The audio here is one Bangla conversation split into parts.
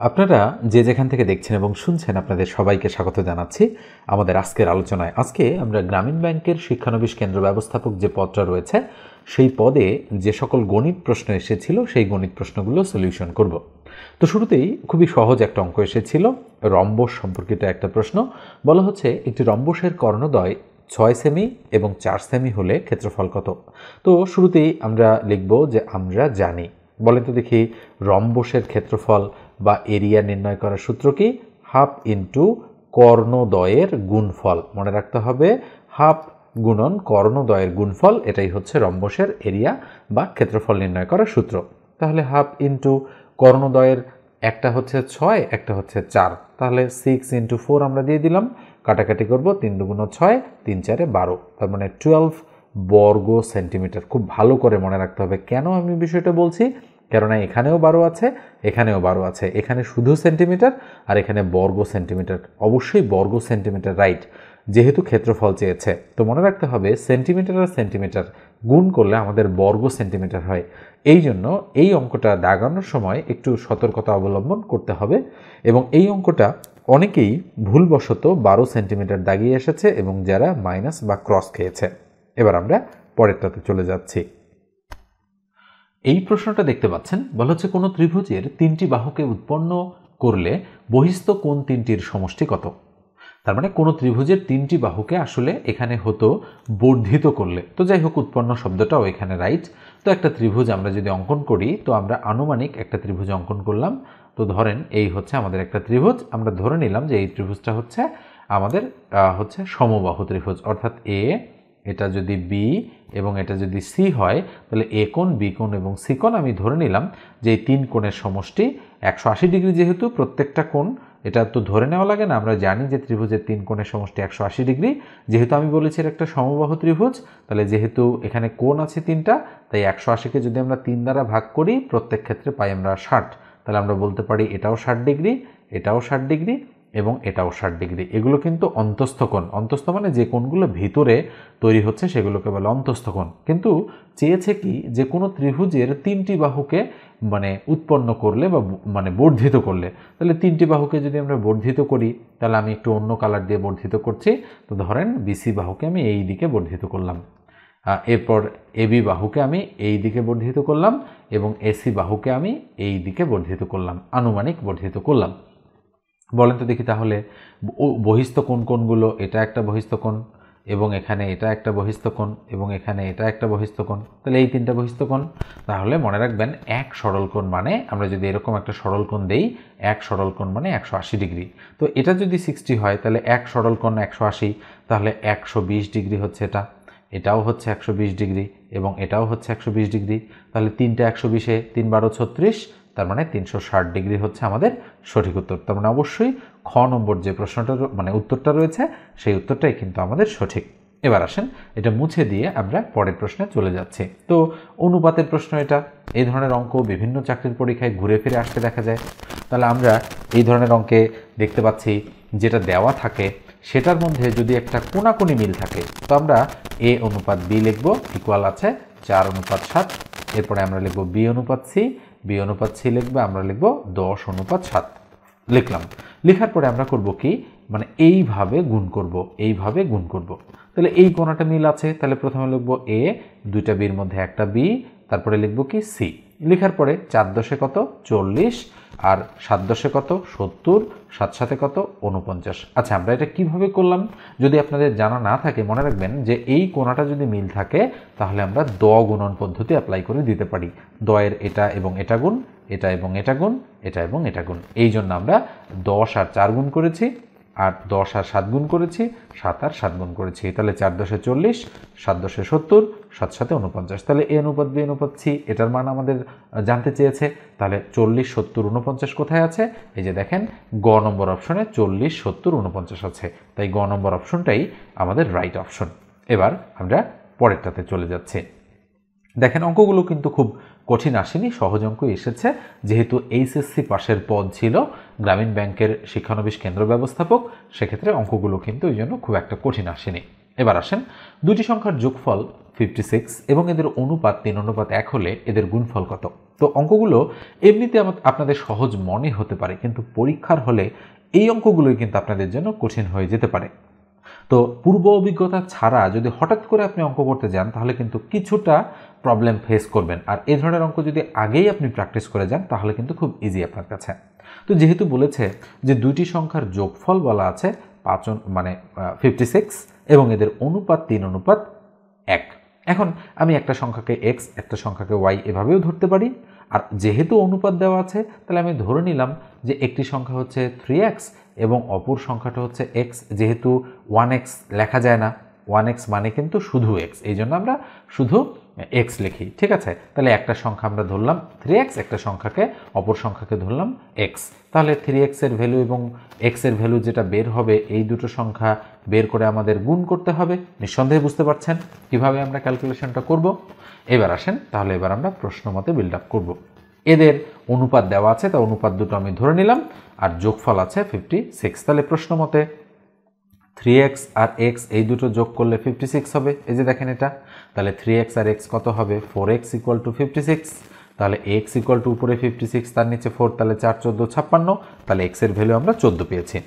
আপনারা যে যেখান থেকে দেখছেন এবং শুনছেন আপনাদের সবাইকে স্বাগত জানাচ্ছি আমাদের আজকের আলোচনায়। আজকে আমরা গ্রামীণ ব্যাংকের শিক্ষানবিশ কেন্দ্র ব্যবস্থাপক যে পদটা রয়েছে সেই পদে যে সকল গণিত প্রশ্ন এসেছিল সেই গণিত প্রশ্নগুলো সলিউশন করব। তো শুরুতেই খুবই সহজ একটা অঙ্ক এসেছিল, রম্বস সম্পর্কিত একটা প্রশ্ন। বলা হচ্ছে একটি রম্বসের কর্ণদ্বয় 6 সেমি এবং 4 সেমি হলে ক্ষেত্রফল কত। তো শুরুতেই আমরা লিখব যে আমরা জানি। বলেন তো দেখি, রম্বসের ক্ষেত্রফল বা এরিয়া নির্ণয় করার সূত্র কি? হাফ ইন্টু কর্ণদ্বয়ের গুণফল। মনে রাখতে হবে হাফ গুণন কর্ণদ্বয়ের গুণফল, এটাই হচ্ছে রম্বসের এরিয়া বা ক্ষেত্রফল নির্ণয় করার সূত্র। তাহলে হাফ ইন্টু কর্ণদ্বয়ের একটা হচ্ছে 6, একটা হচ্ছে 4, তাহলে 6 ইন্টু 4 আমরা দিয়ে দিলাম, কাটাকাটি করব, 3 দুগুণ 6, 3 4 12, তার মানে 12 বর্গ সেন্টিমিটার। খুব ভালো করে মনে রাখতে হবে। কেন আমি বিষয়টা বলছি? কেননা এখানেও 12 আছে, এখানেও 12 আছে, এখানে শুধু সেন্টিমিটার আর এখানে বর্গ সেন্টিমিটার। অবশ্যই বর্গ সেন্টিমিটার, রাইট, যেহেতু ক্ষেত্রফল চেয়েছে। তো মনে রাখতে হবে সেন্টিমিটার আর সেন্টিমিটার গুণ করলে আমাদের বর্গ সেন্টিমিটার হয়। এই জন্য এই অঙ্কটা দাগানোর সময় একটু সতর্কতা অবলম্বন করতে হবে। এবং এই অঙ্কটা অনেকেই ভুলবশত 12 সেন্টিমিটার দাগিয়ে এসেছে এবং যারা মাইনাস বা ক্রস খেয়েছে। এবার আমরা পরেরটাতে চলে যাচ্ছি। এই প্রশ্নটা দেখতে পাচ্ছেন, বলা হচ্ছে কোনো ত্রিভুজের 3টি বাহুকে উৎপন্ন করলে বহিস্থ কোণ 3টির সমষ্টি কত। তার মানে কোনো ত্রিভুজের 3টি বাহুকে আসলে এখানে হতো বর্ধিত করলে। তো যাই হোক, উৎপন্ন শব্দটাও এখানে রাইট। তো একটা ত্রিভুজ আমরা যদি অঙ্কন করি, তো আমরা আনুমানিক একটা ত্রিভুজ অঙ্কন করলাম। তো ধরেন এই হচ্ছে আমাদের একটা ত্রিভুজ। আমরা ধরে নিলাম যে এই ত্রিভুজটা হচ্ছে আমাদের হচ্ছে সমবাহু ত্রিভুজ, অর্থাৎ এটা যদি বি এবং এটা যদি সি হয়, তাহলে এ কোণ, বি কোণ এবং সি কোণ আমি ধরে নিলাম যে এই 3 কোণের সমষ্টি 180 ডিগ্রি। যেহেতু প্রত্যেকটা কোণ, এটা তো ধরে নেওয়া লাগে না, আমরা জানি যে ত্রিভুজের 3 কোণের সমষ্টি 180 ডিগ্রি। যেহেতু আমি বলেছি এটা একটা সমবাহু ত্রিভুজ, তাহলে যেহেতু এখানে কোণ আছে 3টা, তাই 180কে যদি আমরা 3 দ্বারা ভাগ করি, প্রত্যেক ক্ষেত্রে পাই আমরা 60। তাহলে আমরা বলতে পারি এটাও 60 ডিগ্রি, এটাও 60 ডিগ্রি এবং এটাও 60 ডিগ্রি। এগুলো কিন্তু অন্তস্থ কোণ। অন্তস্থ মানে যে কোণগুলো ভিতরে তৈরি হচ্ছে সেগুলোকে বলে অন্তস্থ কোণ। কিন্তু চেয়েছে কি, যে কোনো ত্রিভুজের 3টি বাহুকে মানে উৎপন্ন করলে বা মানে বর্ধিত করলে। তাহলে 3টি বাহুকে যদি আমরা বর্ধিত করি, তাহলে আমি একটু অন্য কালার দিয়ে বর্ধিত করছি। তো ধরেন বিসি বাহুকে আমি এই দিকে বর্ধিত করলাম, এরপর এবি বাহুকে আমি এই দিকে বর্ধিত করলাম এবং এসি বাহুকে আমি এই দিকে বর্ধিত করলাম, আনুমানিক বর্ধিত করলাম। বলেন তো দেখি, তাহলে বহিস্থ কোণ কোণগুলো, এটা একটা বহিস্থ কোণ এবং এখানে এটা একটা বহিস্থ কোণ এবং এখানে এটা একটা বহিস্থ কোণ, তাহলে এই 3টা বহিস্থ কোণ। তাহলে মনে রাখবেন এক সরল কোণ মানে, আমরা যদি এরকম একটা সরল কোণ দেই, এক সরল কোণ মানে 180 ডিগ্রি। তো এটা যদি 60 হয়, তাহলে এক সরল কোণ 180, তাহলে 120 ডিগ্রি হচ্ছে এটা, এটাও হচ্ছে 120 ডিগ্রি এবং এটাও হচ্ছে 120 ডিগ্রি। তাহলে 3টা 120-এ 3 12 36, তার মানে 360 ডিগ্রি হচ্ছে আমাদের সঠিক উত্তর। তার মানে অবশ্যই খ নম্বর যে প্রশ্নটা মানে উত্তরটা রয়েছে সেই উত্তরটাই কিন্তু আমাদের সঠিক। এবার আসেন এটা মুছে দিয়ে আমরা পরের প্রশ্নে চলে যাচ্ছি। তো অনুপাতের প্রশ্ন এটা। এই ধরনের অঙ্ক বিভিন্ন চাকরির পরীক্ষায় ঘুরে ফিরে আসতে দেখা যায়। তাহলে আমরা এই ধরনের অঙ্কে দেখতে পাচ্ছি যেটা দেওয়া থাকে সেটার মধ্যে যদি একটা কোনাকুনি মিল থাকে, তো আমরা এ অনুপাত বি লিখব, ইকুয়াল আছে 4:7। এরপরে আমরা লিখব বি অনুপাত সি, বি অনুপাত সি লিখবে, আমরা লিখব 10:7 লিখলাম। লেখার পরে আমরা করব কি, মানে এইভাবে গুণ করব, এইভাবে গুণ করব। তাহলে এই কোণাটা মিল আছে, তাহলে প্রথমে লিখব এ, 2টা বির মধ্যে একটা বি, তারপরে লিখব কি সি। লেখার পরে 4 10-এ কত 40 আর 7 10-এ কত 70, 7 7-এ কত 49। আচ্ছা, আমরা এটা কিভাবে করলাম যদি আপনাদের জানা না থাকে, মনে রাখবেন যে এই কোণাটা যদি মিল থাকে তাহলে আমরা দ গুণন পদ্ধতি অ্যাপ্লাই করে দিতে পারি। দয়ের এটা এবং এটা গুণ, এটা এবং এটা গুণ, এটা এবং এটা গুণ। এই জন্য আমরা 10 আর 4 গুণ করেছি, আর 10 আর 7 গুণ করেছি, 7 আর 7 গুণ করেছি। তাহলে 4 10-এ 40, 7 10-এ 70, 7 7-এ 49। তাহলে এ অনুপাত বি অনুপাত সি এটার মান আমাদের জানতে চেয়েছে। তাহলে 40 70 49 কোথায় আছে? এই যে দেখেন, গ নম্বর অপশনে 40 70 49 আছে। তাই গ নম্বর অপশনটাই আমাদের রাইট অপশন। এবার আমরা পরেরটাতে চলে যাচ্ছি। দেখেন অঙ্কগুলো কিন্তু খুব কঠিন আসেনি, সহজ অঙ্ক এসেছে। যেহেতু এইচএসসি পাশের পদ ছিল গ্রামীণ ব্যাংকের শিক্ষানবিশ কেন্দ্র ব্যবস্থাপক, সেক্ষেত্রে অঙ্কগুলো কিন্তু ওই জন্য খুব একটা কঠিন আসেনি। এবার আসেন দুটি সংখ্যার যোগফল 56 এবং এদের অনুপাত 3:1 হলে এদের গুণফল কত। তো অঙ্কগুলো এমনিতে আপনাদের সহজ মনে হতে পারে, কিন্তু পরীক্ষার হলে এই অঙ্কগুলোই কিন্তু আপনাদের জন্য কঠিন হয়ে যেতে পারে। তো পূর্ব অভিজ্ঞতা ছাড়া যদি হঠাৎ করে আপনি অঙ্ক করতে যান তাহলে কিন্তু কিছুটা প্রবলেম ফেস করবেন, আর এই ধরনের অঙ্ক যদি আগেই আপনি প্র্যাকটিস করে যান তাহলে কিন্তু খুব ইজি আপনার কাছে। তো যেহেতু বলেছে যে দুইটি সংখ্যার যোগফল বলা আছে 56 এবং এদের অনুপাত 3:1। এখন আমি একটা সংখ্যাকে এক্স একটা সংখ্যাকে ওয়াই এভাবেও ধরতে পারি, আর যেহেতু অনুপাত দেওয়া আছে তাহলে আমি ধরে নিলাম যে একটি সংখ্যা হচ্ছে 3x এবং অপর সংখ্যাটা হচ্ছে x। যেহেতু 1x লেখা যায় না, 1x মানে কিন্তু শুধু x, এই জন্য আমরা শুধু x লিখি, ঠিক আছে। তাহলে একটা সংখ্যা আমরা ধরলাম 3x, একটা সংখ্যাকে অপর সংখ্যাকে ধরলাম x। তাহলে 3x এর ভ্যালু এবং x এর ভ্যালু যেটা বের হবে এই দুটো সংখ্যা বের করে আমাদের গুণ করতে হবে। নিঃসন্দেহে বুঝতে পারছেন কিভাবে আমরা ক্যালকুলেশনটা করব। এবার আসেন তাহলে এবার আমরা প্রশ্ন মতে বিল্ড আপ করব। এদের অনুপাত দেওয়া আছে, তা অনুপাত দুটো আমি ধরে নিলাম, আর যোগফল আছে 56। তাহলে প্রশ্ন মতে 3x আর x এই দুটো যোগ করলে 56 হবে, এই যে দেখেন এটা। তাহলে 3x আর x কত হবে? 4x = 56। তাহলে x = উপরে 56 তার নিচে 4, তাহলে 4 14 56। তাহলে x এর ভ্যালু আমরা 14 পেয়েছি।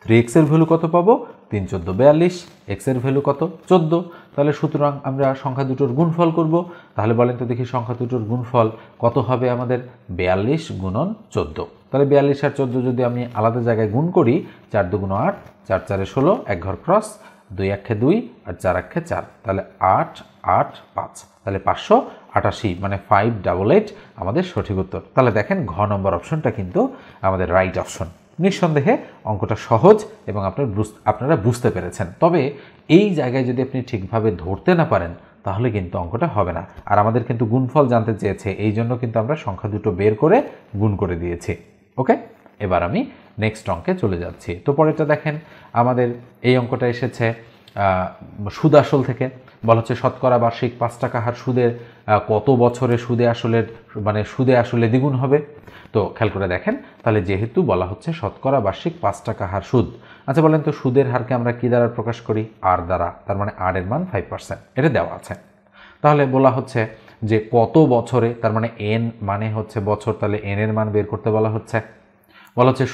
3x এর ভ্যালু কত পাবো? 3 14 42। x এর ভ্যালু কত? 14। তাহলে সুতরাং আমরা সংখ্যা দুটোর গুণফল করব। তাহলে বলেন তো দেখি সংখ্যা দুটোর গুণফল কত হবে আমাদের? 42 গুণন 14। তাহলে 42 আর 14 যদি আমি আলাদা জায়গায় গুণ করি, 4 2 8, 4 4 16, এক ঘর ক্রস, 2 1 2 আর 4 1 4, তাহলে 8 8 5, তাহলে 588 মানে 588 আমাদের সঠিক উত্তর। তাহলে দেখেন ঘ নম্বর অপশনটা কিন্তু আমাদের রাইট অপশন। নিঃসন্দেহে অঙ্কটা সহজ এবং আপনারা বুঝতে পেরেছেন। তবে এই জায়গায় যদি আপনি ঠিকভাবে ধরতে না পারেন তাহলে কিন্তু অঙ্কটা হবে না। আর আমাদের কিন্তু গুণফল জানতে চেয়েছে, এই জন্য কিন্তু আমরা সংখ্যা দুটো বের করে গুণ করে দিয়েছি। ওকে, এবার আমি নেক্সট অঙ্কে চলে যাচ্ছি। তো পরেরটা দেখেন, আমাদের এই অঙ্কটা এসেছে সুদ আসল থেকে। বলা হচ্ছে শতকরা বার্ষিক 5 টাকা হার সুদের কত বছরে সুদে আসলে দ্বিগুণ হবে। তো খেয়াল করে দেখেন, তাহলে যেহেতু বলা হচ্ছে শতকরা বার্ষিক 5 টাকা হার সুদ, আচ্ছা বলেন তো সুদের হারকে আমরা কি দ্বারা প্রকাশ করি? আর দ্বারা। তার মানে আর এর মান 5%, এটা দেওয়া আছে। তাহলে বলা হচ্ছে যে কত বছরে, তার মানে এন মানে হচ্ছে বছর, তাহলে এন এর মান বের করতে বলা হচ্ছে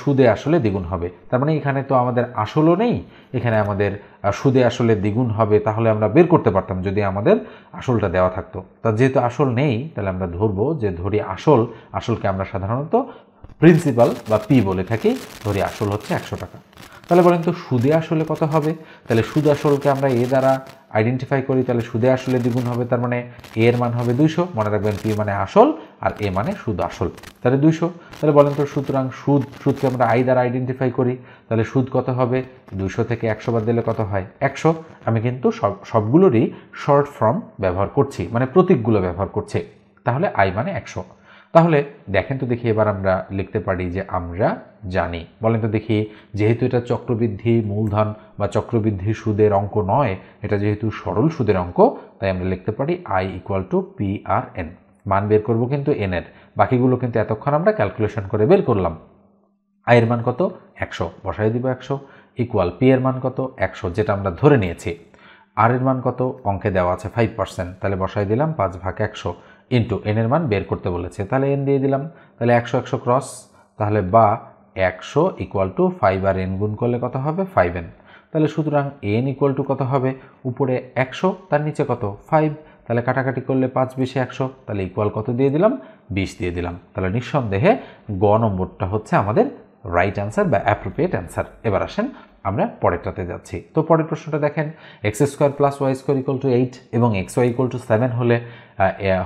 সুদে আসলে দ্বিগুণ হবে। তার মানে এখানে তো আমাদের আসলও নেই, এখানে আমাদের সুদে আসলে দ্বিগুণ হবে, তাহলে আমরা বের করতে পারতাম যদি আমাদের আসলটা দেওয়া থাকতো। তা যেহেতু আসল নেই তাহলে আমরা ধরি আসলকে আমরা সাধারণত প্রিন্সিপাল বা পি বলে থাকি, ধরি আসল হচ্ছে 100 টাকা। তাহলে বলেন তো সুদে আসলে কত হবে? তাহলে সুদ আসলকে আমরা এ দ্বারা আইডেন্টিফাই করি, তাহলে সুদে আসলে দ্বিগুণ হবে, তার মানে এ এর মান হবে 200। মনে রাখবেন পি মানে আসল আর এ মানে সুদ আসল, তাহলে 200। তাহলে বলেন তো সুতরাং সুদকে আমরা আই দ্বারা আইডেন্টিফাই করি, তাহলে সুদ কত হবে? 200 থেকে 100 বাদ দিলে কত হয়? 100। আমি কিন্তু সবগুলোরই শর্ট ফর্ম ব্যবহার করছি, মানে প্রতীকগুলো ব্যবহার করছি। তাহলে আই মানে 100। তাহলে দেখেন তো দেখি এবার আমরা লিখতে পারি যে আমরা জানি। বলেন তো দেখি, যেহেতু এটা চক্রবৃদ্ধি মূলধন বা চক্রবৃদ্ধি সুদের অঙ্ক নয়, এটা যেহেতু সরল সুদের অঙ্ক, তাই আমরা লিখতে পারি আই = PRN। মান বের করব কিন্তু এন এর, বাকিগুলো কিন্তু এতক্ষণ আমরা ক্যালকুলেশন করে বের করলাম। আই এর মান কত? 100, বসাই দিব 100 ইকুয়াল পি এর মান কত? 100, যেটা আমরা ধরে নিয়েছি। আর এর মান কত? অঙ্কে দেওয়া আছে 5%, তাহলে বসাই দিলাম 5/100 ইন্টু এন এর মান বের করতে বলেছে, তাহলে এন দিয়ে দিলাম। তাহলে 100 100 ক্রস, তাহলে বা 100 = 5 আর এন গুণ করলে কত হবে? 5n। তাহলে সুতরাং এন = কত হবে? উপরে 100 তার নিচে কত? 5। তাহলে কাটাকাটি করলে 5 20 100, তাহলে ইকুয়াল কত দিয়ে দিলাম? 20 দিয়ে দিলাম। তাহলে নিঃসন্দেহে গ নম্বরটা হচ্ছে আমাদের রাইট অ্যান্সার বা অ্যাপ্রোপ্রিয়েট অ্যান্সার। এবার আসেন আমরা পরেরটাতে যাচ্ছি। তো পরের প্রশ্নটা দেখেন, x² + y² = 8 এবং xy = 7 হলে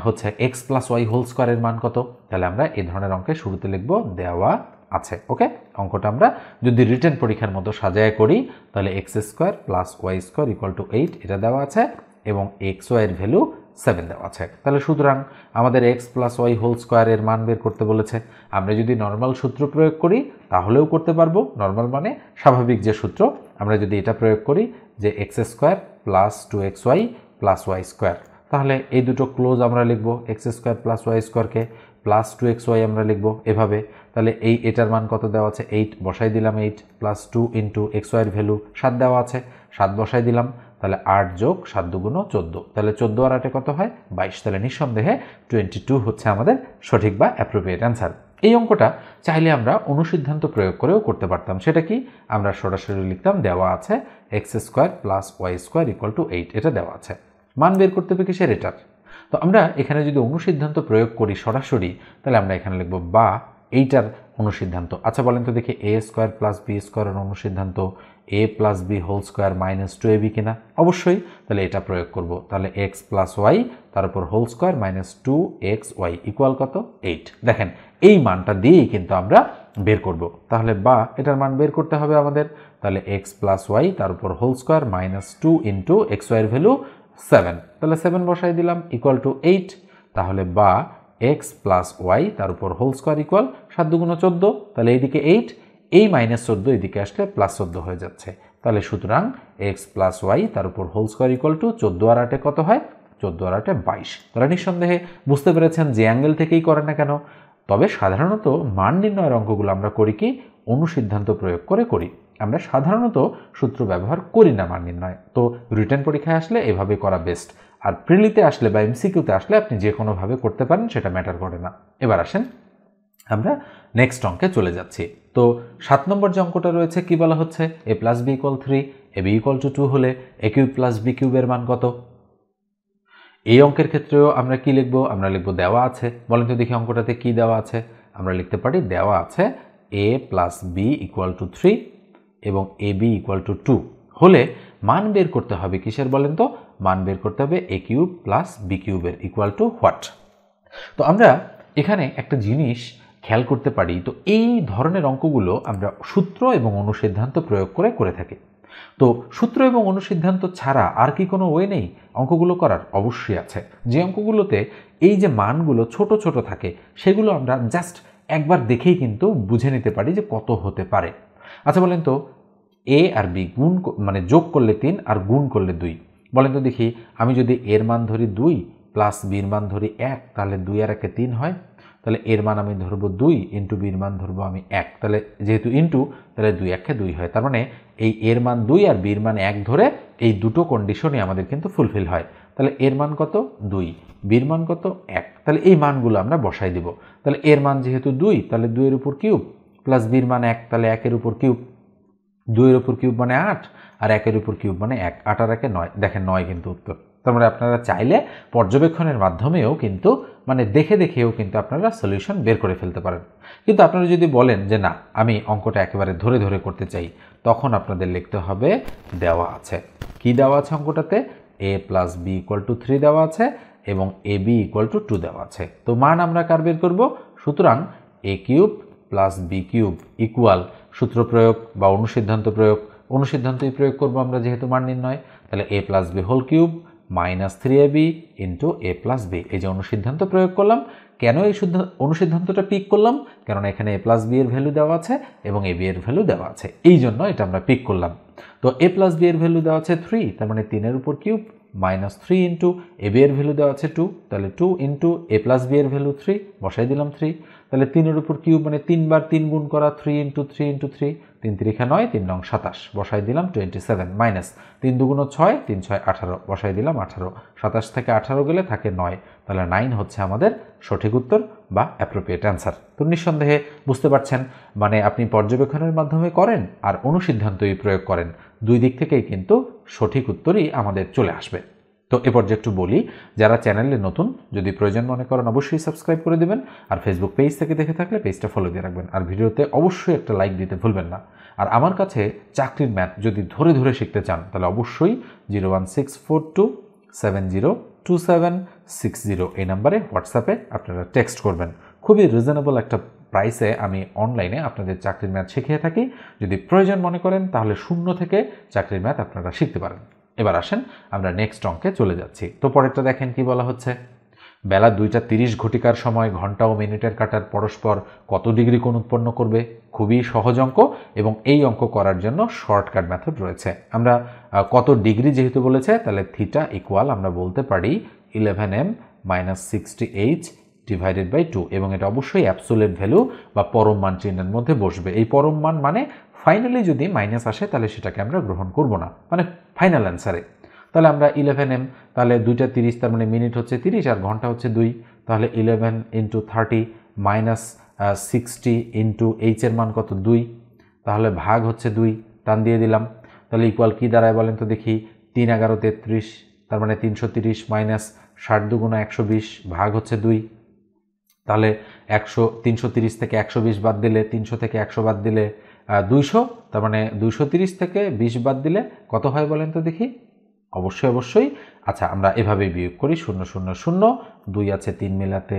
হচ্ছে x + y² এর মান কত? তাহলে আমরা এই ধরনের অঙ্কে শুরুতে লিখব দেওয়া আছে। ওকে, অঙ্কটা আমরা যদি রিটেন পরীক্ষার মতো সাজায় করি তাহলে x² + y² = 8 এটা দেওয়া আছে এবং xy এর ভ্যালু 7 দেওয়া আছে। তাহলে সুতরাং আমাদের x + y² এর মান বের করতে বলেছে। আমরা যদি নর্মাল সূত্র প্রয়োগ করি তাহলেও করতে পারবো। নর্মাল মানে স্বাভাবিক যে সূত্র, আমরা যদি এটা প্রয়োগ করি যে x² + 2xy + y², তাহলে এই দুটো ক্লোজ আমরা লিখব। x² + y² কে +2xy আমরা লিখব এভাবে। তাহলে এটার মান কত দেওয়া আছে 8 বসাই দিলাম 8 প্লাস 2 ইন্টু এক্স ওয়াইয়ের ভ্যালু 7 দেওয়া আছে 7 বসাই দিলাম তাহলে 8 যোগ 7 দুগুণ 14 তাহলে 14 আর 8 কত হয় 22 তাহলে নিঃসন্দেহে 22 হচ্ছে আমাদের সঠিক বা অ্যাপ্রোপ্রিয়েট অ্যান্সার। এই অঙ্কটা চাইলে আমরা অনুসিদ্ধান্ত প্রয়োগ করেও করতে পারতাম। সেটা কি আমরা সরাসরি লিখতাম দেওয়া আছে X square plus Y square equal to 8 এটা দেওয়া আছে মান বের করতে হবে কিসের এটার। তো আমরা এখানে যদি অনুসিদ্ধান্ত প্রয়োগ করি সরাসরি তাহলে আমরা এখানে লিখব বা এইটার অনুসিদ্ধান্ত। আচ্ছা বলেন তো দেখি এ স্কোয়ার প্লাস বি স্কোয়ারের অনুসিদ্ধান্ত a plus b whole square minus 2ab কিনা অবশ্যই তাহলে এটা প্রয়োগ করব তাহলে এক্স প্লাস ওয়াই তার উপর whole square minus 2xy equal কত 8 দেখেন এই মানটা দিয়েই কিন্তু আমরা বের করব তাহলে বা এটার মান বের করতে হবে আমাদের তাহলে এক্স প্লাস ওয়াই তার উপর whole square minus 2 into X ওয়াইয়ের ভ্যালু 7 তাহলে 7 বসাই দিলাম ইকুয়াল টু 8 তাহলে বা এক্স প্লাস ওয়াই তার উপর হোল স্কোয়ার ইকুয়াল 7 দুগুণ 14 তাহলে এইদিকে 8 এই মাইনাস 14 এদিকে আসলে প্লাস 14 হয়ে যাচ্ছে তাহলে সুতরাং এক্স প্লাস ওয়াই তার উপর হোল স্কোয়ার ইকুয়াল টু 14 আর 8 কত হয় 14 আর 8 22 তাহলে নিঃসন্দেহে বুঝতে পেরেছেন যে অ্যাঙ্গেল থেকেই করে না কেন। তবে সাধারণত মান নির্ণয়ের অঙ্কগুলো আমরা করি কি অনুসিদ্ধান্ত প্রয়োগ করে করি আমরা সাধারণত সূত্র ব্যবহার করি না মান নির্ণয়। তো রিটেন পরীক্ষায় আসলে এভাবে করা বেস্ট আর প্রিলিতে আসলে বা এমসিকিউতে আসলে আপনি যে কোনোভাবে করতে পারেন সেটা ম্যাটার করে না। এবার আসেন আমরা নেক্সট অঙ্কে চলে যাচ্ছি। তো 7 নম্বর যে অঙ্কটা রয়েছে কি বলা হচ্ছে a plus b equal 3 a b equal to 2 হলে এ কিউব প্লাস বি কিউবের মান কত। এই অঙ্কের ক্ষেত্রেও আমরা কি লিখব আমরা লিখব দেওয়া আছে বলেন তো দেখি অঙ্কটাতে কি দেওয়া আছে আমরা লিখতে পারি দেওয়া আছে এ প্লাস বি ইকুয়াল টু 3 এবং এ বি ইকুয়াল টু 2 হলে মান বের করতে হবে কিসের বলেন তো মান বের করতে হবে এ কিউব প্লাস বি কিউবের ইকুয়াল টু হোয়াট। তো আমরা এখানে একটা জিনিস খেয়াল করতে পারি তো এই ধরনের অঙ্কগুলো আমরা সূত্র এবং অনুসিদ্ধান্ত প্রয়োগ করে থাকি। তো সূত্র এবং অনুসিদ্ধান্ত ছাড়া আর কি কোনো ওয়ে নেই অঙ্কগুলো করার অবশ্যই আছে। যে অঙ্কগুলোতে এই যে মানগুলো ছোট ছোট থাকে সেগুলো আমরা জাস্ট একবার দেখেই কিন্তু বুঝে নিতে পারি যে কত হতে পারে। আচ্ছা বলেন তো এ আর বি গুণ মানে যোগ করলে 3 আর গুণ করলে 2 বলেন তো দেখি আমি যদি এর মান ধরি 2 প্লাস বির মান ধরি 1 তাহলে 2 আর 1 3 হয় তাহলে এর মান আমি ধরবো 2 ইন্টু বির মান ধরবো আমি 1 তাহলে যেহেতু ইন্টু তাহলে 2 1 2 হয় তার মানে এই এর মান 2 আর বির মান 1 ধরে এই দুটো কন্ডিশনই আমাদের কিন্তু ফুলফিল হয়। তাহলে এর মান কত 2 বির মান কত 1 তাহলে এই মানগুলো আমরা বসাই দিব। তাহলে এর মান যেহেতু 2 তাহলে 2 এর উপর কিউব প্লাস বির মান 1 তাহলে 1 এর উপর কিউব 2 এর উপর কিউব মানে 8 আর 1 এর উপর কিউব মানে 1 8 আর 1 9 দেখেন 9 কিন্তু উত্তর। তার মানে আপনারা চাইলে পর্যবেক্ষণের মাধ্যমেও কিন্তু মানে দেখেও কিন্তু আপনারা সলিউশন বের করে ফেলতে পারেন। কিন্তু আপনারা যদি বলেন যে না আমি অঙ্কটা একেবারে ধরে করতে চাই তখন আপনাদের লিখতে হবে দেওয়া আছে কি দেওয়া আছে অঙ্কটাতে এ প্লাস বি ইকুয়াল টু 3 দেওয়া আছে এবং এ বি ইকুয়াল টু 2 দেওয়া আছে। তো মান আমরা কার বের করব সুতরাং a cube plus b cube equal সূত্র প্রয়োগ বা অনুসিদ্ধান্তই প্রয়োগ করব আমরা যেহেতু মান নির্ণয় তাহলে a plus b whole cube minus 3ab into a plus b এই যে অনুসিদ্ধান্ত প্রয়োগ করলাম। কেন এই অনুসিদ্ধান্তটা পিক করলাম কারণ এখানে এ প্লাস বি এর ভ্যালু দেওয়া আছে এবং এ বি এর ভ্যালু দেওয়া আছে এই জন্য এটা আমরা পিক করলাম। তো এ প্লাস বি এর ভ্যালু দেওয়া আছে 3 তার মানে 3 এর উপর cube minus 3 into A B এর ভ্যালু দেওয়া আছে 2 তাহলে 2 ইন্টু এ প্লাস বি এর ভ্যালু 3 বসাই দিলাম 3 তাহলে 3 এর উপর কিউব মানে 3 বার 3 গুণ করা 3 ইন্টু 3 ইন্টু 3 3 3 9 3 9 27 বসাই দিলাম 27 মাইনাস 3 দুগুণ 6 3 6 18 বসাই দিলাম 18 27 থেকে 18 গেলে থাকে 9 তাহলে 9 হচ্ছে আমাদের সঠিক উত্তর বা অ্যাপ্রোপ্রিয়েট অ্যান্সার। তো নিঃসন্দেহে বুঝতে পারছেন মানে আপনি পর্যবেক্ষণের মাধ্যমে করেন আর অনুসিদ্ধান্তই প্রয়োগ করেন দুই দিক থেকেই কিন্তু সঠিক উত্তরই আমাদের চলে আসবে। তো এ পর্যায়ে একটু বলি যারা চ্যানেলে নতুন যদি প্রয়োজন মনে করেন অবশ্যই সাবস্ক্রাইব করে দেবেন আর ফেসবুক পেজ থেকে দেখে থাকলে পেজটা ফলো দিয়ে রাখবেন আর ভিডিওতে অবশ্যই একটা লাইক দিতে ভুলবেন না। আর আমার কাছে চাকরির ম্যাথ যদি ধরে শিখতে চান তাহলে অবশ্যই 01642702760 এই নাম্বারে হোয়াটসঅ্যাপে আপনারা টেক্সট করবেন। খুবই রিজনেবল একটা প্রাইসে আমি অনলাইনে আপনাদের চাকরির ম্যাথ শিখিয়ে থাকি যদি প্রয়োজন মনে করেন তাহলে শূন্য থেকে চাকরির ম্যাথ আপনারা শিখতে পারেন। এবার আসেন আমরা নেক্সট অঙ্কে চলে যাচ্ছি। তো পরেরটা দেখেন কি বলা হচ্ছে বেলা 2টা 30 ঘটিকার সময় ঘন্টা ও মিনিটের কাঁটার পরস্পর কত ডিগ্রি কোণ উৎপন্ন করবে। খুবই সহজ অঙ্ক এবং এই অঙ্ক করার জন্য শর্টকাট মেথড রয়েছে। আমরা কত ডিগ্রি যেহেতু বলেছে তাহলে থিটা ইকুয়াল আমরা বলতে পারি 11m - 60h / 2 এবং এটা অবশ্যই অ্যাবসোলিউট ভ্যালু বা পরম মান চিহ্নের মধ্যে বসবে। এই পরম মান মানে ফাইনালি যদি মাইনাস আসে তাহলে সেটাকে আমরা গ্রহণ করব না, মানে ফাইনাল অ্যান্সারে। তাহলে আমরা 11m, তাহলে 2টা 30, তার মানে মিনিট হচ্ছে 30 আর ঘন্টা হচ্ছে 2, তাহলে 11 × 30 মাইনাস 60 ইন্টু এইচ এর মান কত 2, তাহলে ভাগ হচ্ছে 2, টান দিয়ে দিলাম। তাহলে ইকুয়াল কি দাঁড়ায় বলেন তো দেখি, 3 × 11 = 33, তার মানে 330 মাইনাস 60 × 2 = 120 ভাগ হচ্ছে 2। তাহলে 330 থেকে 120 বাদ দিলে, 300 থেকে 100 বাদ দিলে 200, তার মানে 230 থেকে 20 বাদ দিলে কত হয় বলেন তো দেখি। অবশ্যই আচ্ছা আমরা এভাবেই বিয়োগ করি, 0 0 0, 2 আছে 3 মেলাতে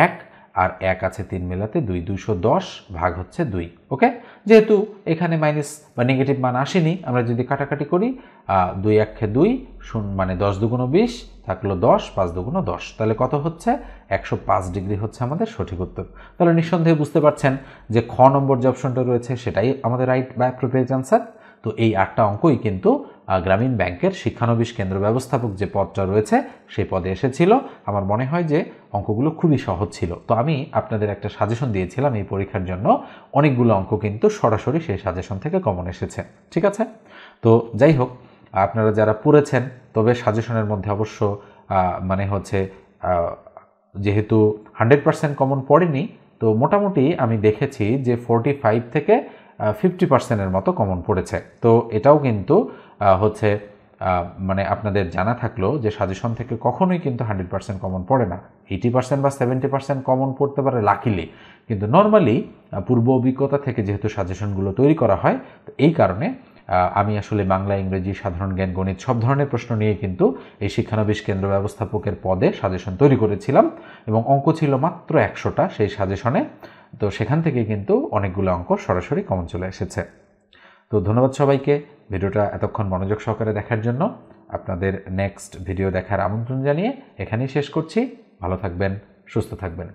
1 আর 1 আছে 3 মেলাতে 2, 210 ভাগ হচ্ছে 2। ওকে, যেহেতু এখানে মাইনাস বা নেগেটিভ মান আসেনি, আমরা যদি কাটাকাটি করি 2 × 1 = 2, মানে 10 × 2 = 20, থাকলো 10, 5 × 2 = 10, তাহলে কত হচ্ছে 105 ডিগ্রি হচ্ছে আমাদের সঠিক উত্তর। তাহলে নিঃসন্দেহে বুঝতে পারছেন যে খ নম্বর যে অপশনটা রয়েছে সেটাই আমাদের রাইট বা অ্যাপ্রোপ্রিয়েট আনসার। তো এই 8টা অঙ্কই কিন্তু গ্রামীণ ব্যাংকের শিক্ষানবিশ কেন্দ্র ব্যবস্থাপক যে পদটা রয়েছে সেই পদে এসেছিল। আমার মনে হয় যে অঙ্কগুলো খুবই সহজ ছিল। তো আমি আপনাদের একটা সাজেশন দিয়েছিলাম এই পরীক্ষার জন্য, অনেকগুলো অঙ্ক কিন্তু সরাসরি সেই সাজেশন থেকে কমন এসেছে। ঠিক আছে, তো যাই হোক, আপনারা যারা পড়েছেন তবে সাজেশনের মধ্যে অবশ্য মানে হচ্ছে যেহেতু 100% কমন পড়েনি, তো মোটামুটি আমি দেখেছি যে 45 থেকে 50%-এর মতো কমন পড়েছে। তো এটাও কিন্তু হচ্ছে মানে আপনাদের জানা থাকলো যে সাজেশন থেকে কখনোই কিন্তু 100% কমন পড়ে না, 80% বা 70% কমন পড়তে পারে লাকিলি, কিন্তু নর্মালি পূর্ব অভিজ্ঞতা থেকে যেহেতু সাজেশনগুলো তৈরি করা হয়, তো এই কারণে আমি আসলে বাংলা, ইংরেজি, সাধারণ জ্ঞান, গণিত সব ধরনের প্রশ্ন নিয়ে কিন্তু এই শিক্ষানবিশ কেন্দ্র ব্যবস্থাপকের পদে সাজেশন তৈরি করেছিলাম এবং অঙ্ক ছিল মাত্র 100টা সেই সাজেশনে। তো সেখান থেকে কিন্তু অনেকগুলো অঙ্ক সরাসরি কমন চলে এসেছে। তো ধন্যবাদ সবাইকে ভিডিওটা এতক্ষণ মনোযোগ সহকারে দেখার জন্য। আপনাদের নেক্সট ভিডিও দেখার আমন্ত্রণ জানিয়ে এখানেই শেষ করছি। ভালো থাকবেন, সুস্থ থাকবেন।